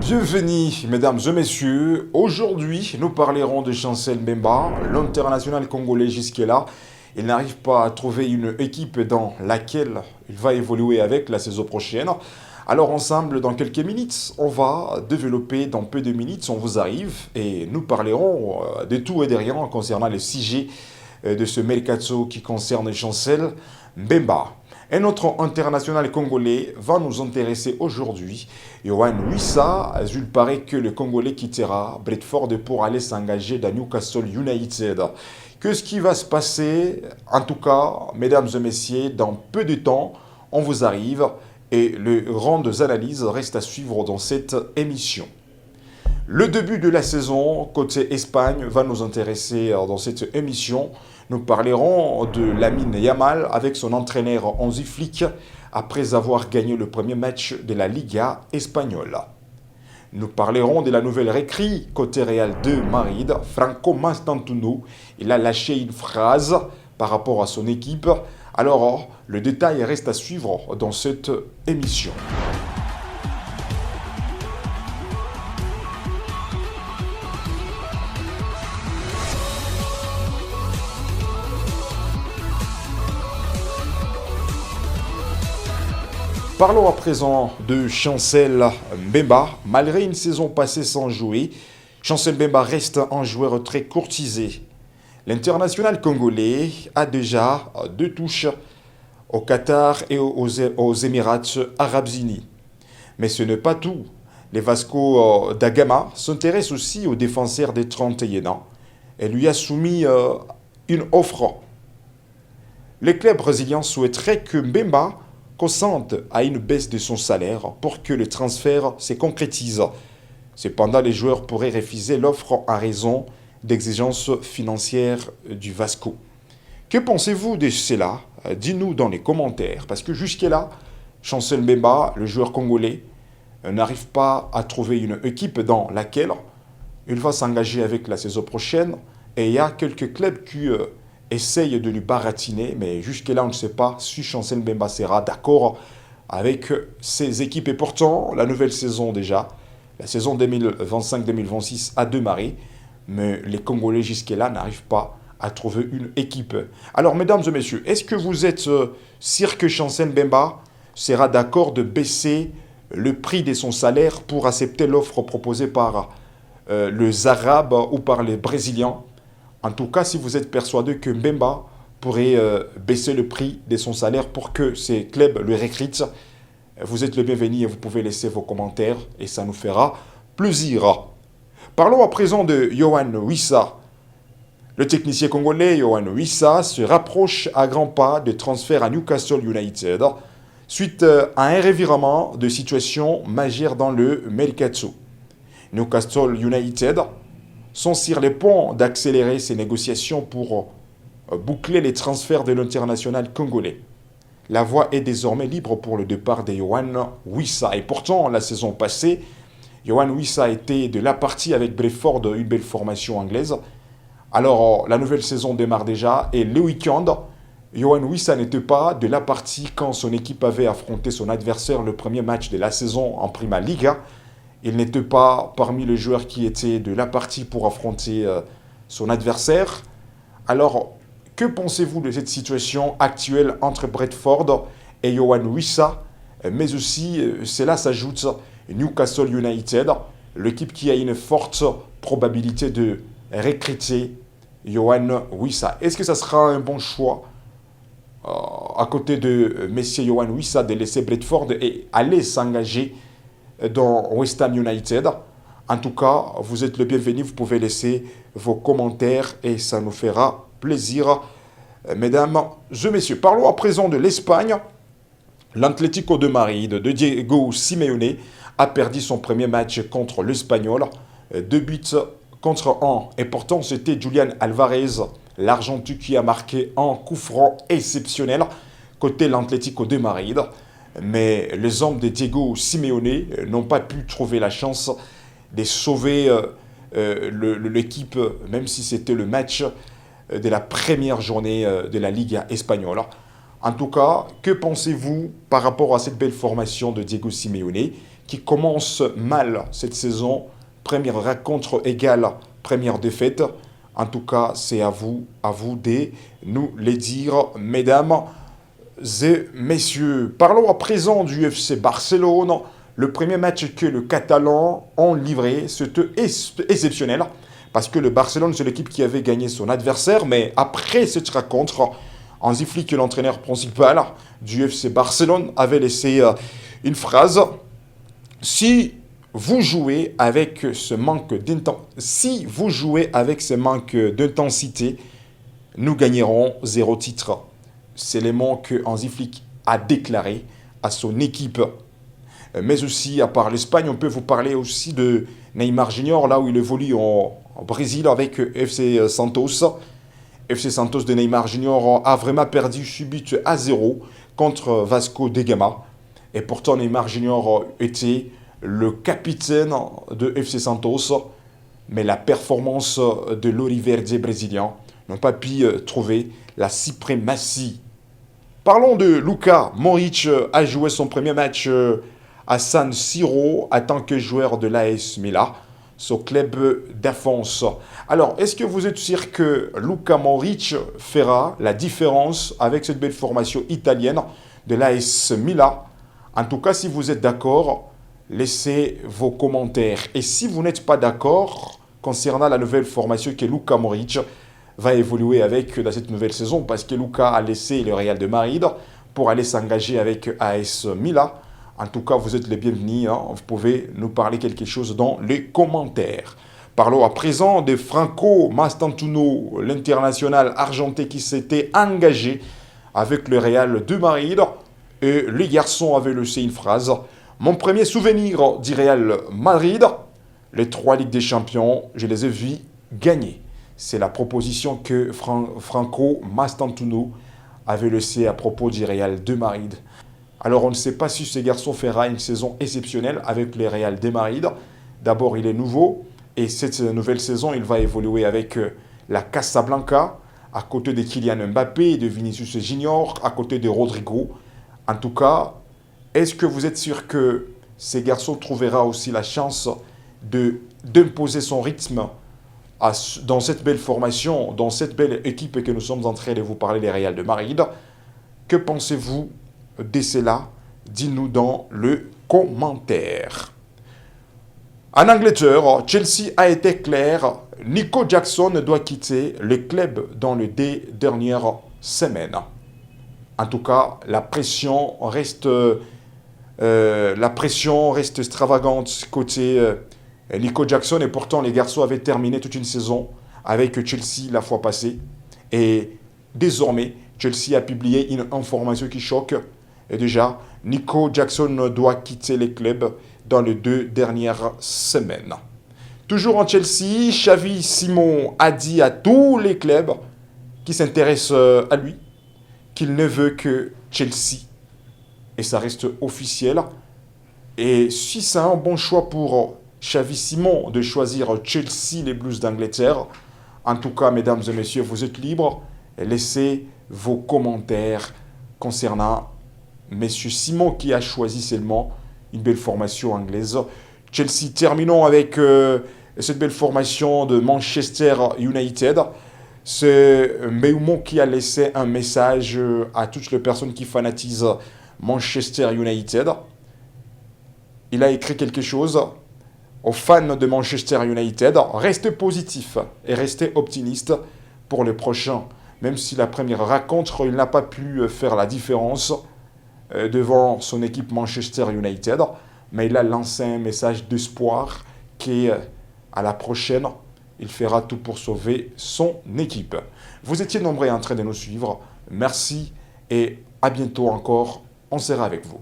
Bienvenue, mesdames et messieurs. Aujourd'hui, nous parlerons de Chancel Mbemba, l'international congolais jusque-là. Il n'arrive pas à trouver une équipe dans laquelle il va évoluer avec la saison prochaine. Alors ensemble, dans quelques minutes, on va développer, dans peu de minutes, on vous arrive et nous parlerons de tout et de rien concernant le sujet de ce mercato qui concerne Chancel Mbemba. Un autre international congolais va nous intéresser aujourd'hui. Yohan Wissa, il paraît que le Congolais quittera Brentford pour aller s'engager dans Newcastle United. Qu'est-ce qui va se passer? En tout cas, mesdames et messieurs, dans peu de temps, on vous arrive et les grandes analyses restent à suivre dans cette émission. Le début de la saison, côté Espagne, va nous intéresser dans cette émission. Nous parlerons de Lamine Yamal avec son entraîneur Hansi Flick après avoir gagné le premier match de la Liga espagnole. Nous parlerons de la nouvelle recrue côté Real de Madrid, Franco Mastantuono. Il a lâché une phrase par rapport à son équipe. Alors, le détail reste à suivre dans cette émission. Parlons à présent de Chancel Mbemba. Malgré une saison passée sans jouer, Chancel Mbemba reste un joueur très courtisé. L'international congolais a déjà 2 touches au Qatar et aux Émirats arabes unis. Mais ce n'est pas tout. Les Vasco da Gama s'intéressent aussi au défenseur des 31 ans et lui a soumis une offre. Les clubs brésiliens souhaiteraient que Mbemba consente à une baisse de son salaire pour que le transfert se concrétise. Cependant, les joueurs pourraient refuser l'offre en raison d'exigences financières du Vasco. Que pensez-vous de cela? Dites-nous dans les commentaires, parce que jusque-là, Chancel Mbemba, le joueur congolais, n'arrive pas à trouver une équipe dans laquelle il va s'engager avec la saison prochaine. Et il y a quelques clubs qui essayent de lui baratiner, mais jusque-là, on ne sait pas si Chancel Mbemba sera d'accord avec ses équipes. Et pourtant, la nouvelle saison déjà, la saison 2025-2026 a démarré, mais les Congolais jusque-là n'arrivent pas à trouver une équipe. Alors, mesdames et messieurs, est-ce que vous êtes sûr que Chancel Mbemba sera d'accord de baisser le prix de son salaire pour accepter l'offre proposée par les Arabes ou par les Brésiliens? En tout cas, si vous êtes persuadé que Mbemba pourrait baisser le prix de son salaire pour que ces clubs le recrutent, vous êtes le bienvenu et vous pouvez laisser vos commentaires et ça nous fera plaisir. Parlons à présent de Yohan Wissa. Le technicien congolais Yohan Wissa se rapproche à grands pas de transfert à Newcastle United suite à un revirement de situation majeure dans le mercato. Newcastle United sont sur les ponts d'accélérer ces négociations pour boucler les transferts de l'international congolais. La voie est désormais libre pour le départ de Yohan Wissa. Et pourtant, la saison passée, Yohan Wissa était de la partie avec Brentford, une belle formation anglaise. Alors, la nouvelle saison démarre déjà et le week-end, Yohan Wissa n'était pas de la partie quand son équipe avait affronté son adversaire le premier match de la saison en Prima Liga. Il n'était pas parmi les joueurs qui étaient de la partie pour affronter son adversaire. Alors, que pensez-vous de cette situation actuelle entre Brentford et Yohan Wissa? Mais aussi, cela s'ajoute Newcastle United, l'équipe qui a une forte probabilité de recruter Yohan Wissa. Est-ce que ça sera un bon choix à côté de Monsieur Yohan Wissa de laisser Brentford et aller s'engager dans West Ham United? En tout cas, vous êtes le bienvenu, vous pouvez laisser vos commentaires et ça nous fera plaisir, mesdames et messieurs. Parlons à présent de l'Espagne. L'Atlético de Madrid de Diego Simeone a perdu son premier match contre l'Espagnol, 2 buts contre 1. Et pourtant, c'était Julián Álvarez, l'Argentin, qui a marqué un coup franc exceptionnel côté l'Atlético de Madrid. Mais les hommes de Diego Simeone n'ont pas pu trouver la chance de sauver l'équipe, même si c'était le match de la première journée de la Liga espagnole. En tout cas, que pensez-vous par rapport à cette belle formation de Diego Simeone qui commence mal cette saison. Première rencontre égale, première défaite. En tout cas, c'est à vous de nous le dire, mesdames et messieurs. Parlons à présent du FC Barcelone. Le premier match que les Catalans ont livré, c'était exceptionnel. Parce que le Barcelone, c'est l'équipe qui avait gagné son adversaire. Mais après cette rencontre, on zifli que l'entraîneur principal du FC Barcelone avait laissé une phrase. Si vous jouez avec ce manque d'intensité, nous gagnerons 0 titre. C'est le mot que Hansi Flick a déclaré à son équipe. Mais aussi, à part l'Espagne, on peut vous parler aussi de Neymar Junior, là où il évolue au Brésil avec FC Santos. FC Santos de Neymar Junior a vraiment perdu subit à 0 contre Vasco da Gama. Et pourtant, Neymar Junior était le capitaine de FC Santos. Mais la performance de l'Oriverde brésilien n'a pas pu trouver la suprématie. Parlons de Luka Modric, a joué son premier match à San Siro en tant que joueur de l'AS Milan, son club d'enfance. Alors, est-ce que vous êtes sûr que Luka Modric fera la différence avec cette belle formation italienne de l'AS Milan? En tout cas, si vous êtes d'accord, laissez vos commentaires. Et si vous n'êtes pas d'accord concernant la nouvelle formation que Luka Modric va évoluer avec dans cette nouvelle saison, parce que Luka a laissé le Real de Madrid pour aller s'engager avec AS Milan. En tout cas, vous êtes les bienvenus. Vous pouvez nous parler quelque chose dans les commentaires. Parlons à présent de Franco Mastantuono, l'international argentin qui s'était engagé avec le Real de Madrid. Et les garçons avaient laissé une phrase. Mon premier souvenir du Real Madrid, les 3 Ligues des Champions, je les ai vus gagner. C'est la proposition que Franco Mastantuono avait laissée à propos du Real de Madrid. Alors on ne sait pas si ce garçon fera une saison exceptionnelle avec le Real de Madrid. D'abord, il est nouveau et cette nouvelle saison, il va évoluer avec la Casablanca, à côté de Kylian Mbappé et de Vinicius Junior, à côté de Rodrigo. En tout cas, est-ce que vous êtes sûr que ces garçons trouvera aussi la chance d'imposer son rythme dans cette belle formation, dans cette belle équipe que nous sommes en train de vous parler, les Real de Madrid? Que pensez-vous de cela? Dis-nous dans le commentaire. En Angleterre, Chelsea a été clair. Nico Jackson doit quitter le club dans les 2 dernières semaines. En tout cas, la pression reste extravagante côté Nico Jackson. Et pourtant, les garçons avaient terminé toute une saison avec Chelsea la fois passée. Et désormais, Chelsea a publié une information qui choque. Et déjà, Nico Jackson doit quitter le club dans les 2 dernières semaines. Toujours en Chelsea, Xavi Simons a dit à tous les clubs qui s'intéressent à lui qu'il ne veut que Chelsea. Et ça reste officiel. Et si c'est un bon choix pour Xavi Simons de choisir Chelsea, les Blues d'Angleterre, en tout cas, mesdames et messieurs, vous êtes libres. Laissez vos commentaires concernant Monsieur Simon qui a choisi seulement une belle formation anglaise. Chelsea, terminons avec cette belle formation de Manchester United. C'est Mbeumo qui a laissé un message à toutes les personnes qui fanatisent Manchester United. Il a écrit quelque chose aux fans de Manchester United. Restez positifs et restez optimistes pour le prochain. Même si la première rencontre, il n'a pas pu faire la différence devant son équipe Manchester United. Mais il a lancé un message d'espoir qu'à la prochaine, il fera tout pour sauver son équipe. Vous étiez nombreux en train de nous suivre. Merci et à bientôt encore. On sera avec vous.